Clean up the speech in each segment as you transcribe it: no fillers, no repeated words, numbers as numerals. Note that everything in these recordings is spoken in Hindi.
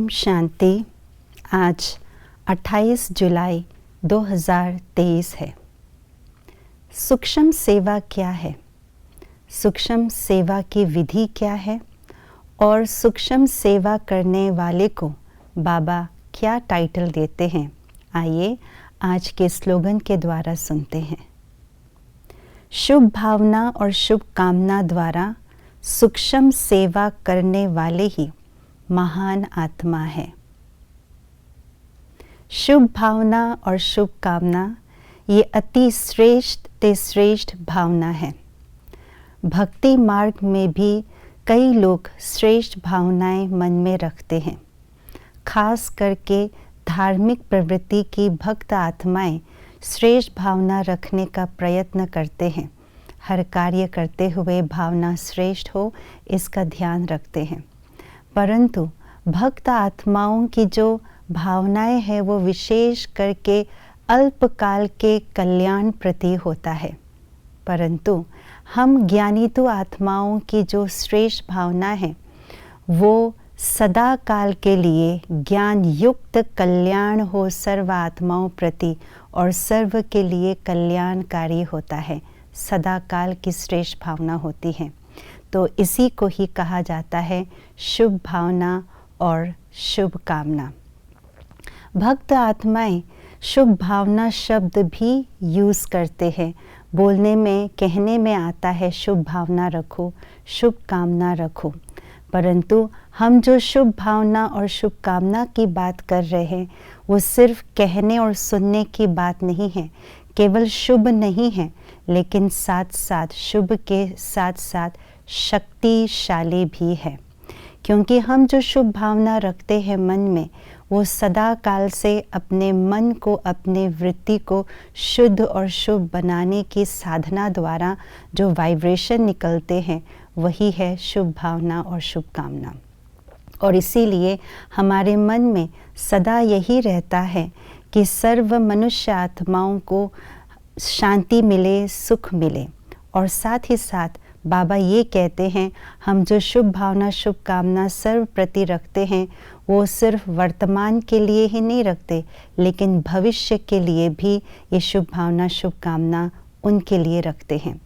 ओम शांति। आज 28 जुलाई 2023 है। सूक्ष्म सेवा क्या है? सूक्ष्म सेवा की विधि क्या है और सूक्ष्म सेवा करने वाले को बाबा क्या टाइटल देते हैं? आइए आज के स्लोगन के द्वारा सुनते हैं। शुभ भावना और शुभ कामना द्वारा सूक्ष्म सेवा करने वाले ही महान आत्मा है। शुभ भावना और शुभ कामना ये अति श्रेष्ठ ते श्रेष्ठ भावना है। भक्ति मार्ग में भी कई लोग श्रेष्ठ भावनाएं मन में रखते हैं। खास करके धार्मिक प्रवृत्ति की भक्त आत्माएं श्रेष्ठ भावना रखने का प्रयत्न करते हैं। हर कार्य करते हुए भावना श्रेष्ठ हो इसका ध्यान रखते हैं। परंतु भक्त आत्माओं की जो भावनाएं हैं वो विशेष करके अल्पकाल के कल्याण प्रति होता है। परंतु हम ज्ञानितु आत्माओं की जो श्रेष्ठ भावना है वो सदा काल के लिए ज्ञान युक्त कल्याण हो सर्व आत्माओं प्रति और सर्व के लिए कल्याणकारी होता है। सदा काल की श्रेष्ठ भावना होती है। तो इसी को ही कहा जाता है शुभ भावना और शुभ कामना। भक्त आत्माएं शुभ भावना शब्द भी यूज़ करते हैं। बोलने में कहने में आता है शुभ भावना रखो, शुभ कामना रखो। परंतु हम जो शुभ भावना और शुभ कामना की बात कर रहे हैं वो सिर्फ कहने और सुनने की बात नहीं है। केवल शुभ नहीं है लेकिन साथ साथ शुभ के साथ साथ शक्तिशाली भी है। क्योंकि हम जो शुभ भावना रखते हैं मन में वो सदा काल से अपने मन को, अपने वृत्ति को शुद्ध और शुभ बनाने की साधना द्वारा जो वाइब्रेशन निकलते हैं वही है शुभ भावना और शुभ कामना। और इसीलिए हमारे मन में सदा यही रहता है कि सर्व मनुष्य आत्माओं को शांति मिले, सुख मिले। और साथ ही साथ बाबा ये कहते हैं हम जो शुभ भावना शुभ कामना सर्व प्रति रखते हैं वो सिर्फ वर्तमान के लिए ही नहीं रखते लेकिन भविष्य के लिए भी ये शुभ भावना शुभ कामना उनके लिए रखते हैं।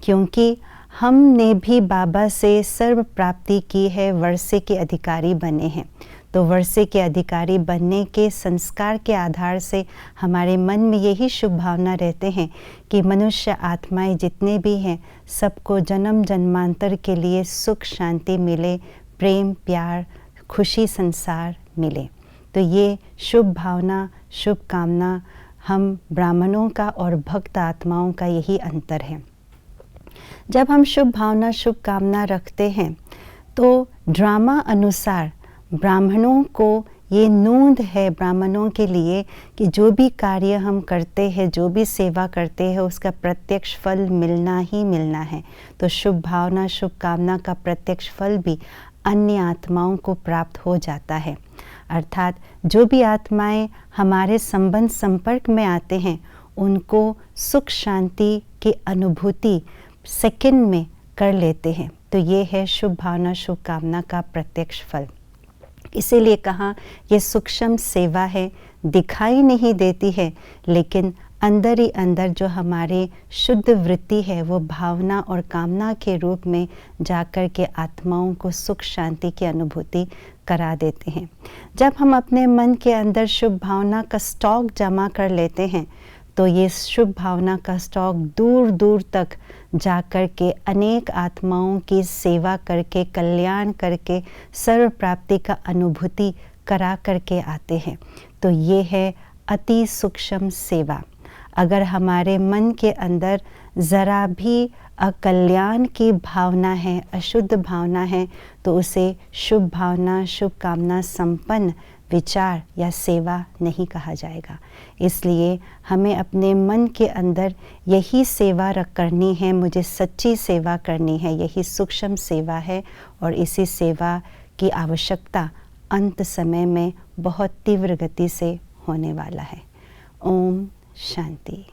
क्योंकि हमने भी बाबा से सर्व प्राप्ति की है, वर्षे के अधिकारी बने हैं। तो वर्षे के अधिकारी बनने के संस्कार के आधार से हमारे मन में यही शुभ भावना रहते हैं कि मनुष्य आत्माएं जितने भी हैं सबको जन्म जन्मांतर के लिए सुख शांति मिले, प्रेम प्यार खुशी संसार मिले। तो ये शुभ भावना शुभ कामना हम ब्राह्मणों का और भक्त आत्माओं का यही अंतर है। जब हम शुभ भावना शुभ कामना रखते हैं तो ड्रामा अनुसार ब्राह्मणों को ये नूंद है ब्राह्मणों के लिए कि जो भी कार्य हम करते हैं, जो भी सेवा करते हैं उसका प्रत्यक्ष फल मिलना ही मिलना है। तो शुभ भावना शुभ कामना का प्रत्यक्ष फल भी अन्य आत्माओं को प्राप्त हो जाता है। अर्थात जो भी आत्माएं हमारे संबंध संपर्क में आते हैं उनको सुख शांति की अनुभूति सेकंड में कर लेते हैं। तो ये है शुभ भावना शुभ कामना का प्रत्यक्ष फल। इसीलिए कहा ये सूक्ष्म सेवा है, दिखाई नहीं देती है लेकिन अंदर ही अंदर जो हमारे शुद्ध वृत्ति है वो भावना और कामना के रूप में जाकर के आत्माओं को सुख शांति की अनुभूति करा देते हैं। जब हम अपने मन के अंदर शुभ भावना का स्टॉक जमा कर लेते हैं तो ये शुभ भावना का स्टॉक दूर दूर तक जाकर के अनेक आत्माओं की सेवा करके कल्याण करके सर्व प्राप्ति का अनुभूति करा करके आते हैं। तो ये है अति सूक्ष्म सेवा। अगर हमारे मन के अंदर ज़रा भी अकल्याण की भावना है, अशुद्ध भावना है तो उसे शुभ भावना शुभ कामना संपन्न विचार या सेवा नहीं कहा जाएगा। इसलिए हमें अपने मन के अंदर यही सेवा करनी है, मुझे सच्ची सेवा करनी है, यही सूक्ष्म सेवा है। और इसी सेवा की आवश्यकता अंत समय में बहुत तीव्र गति से होने वाला है। ओम शांति।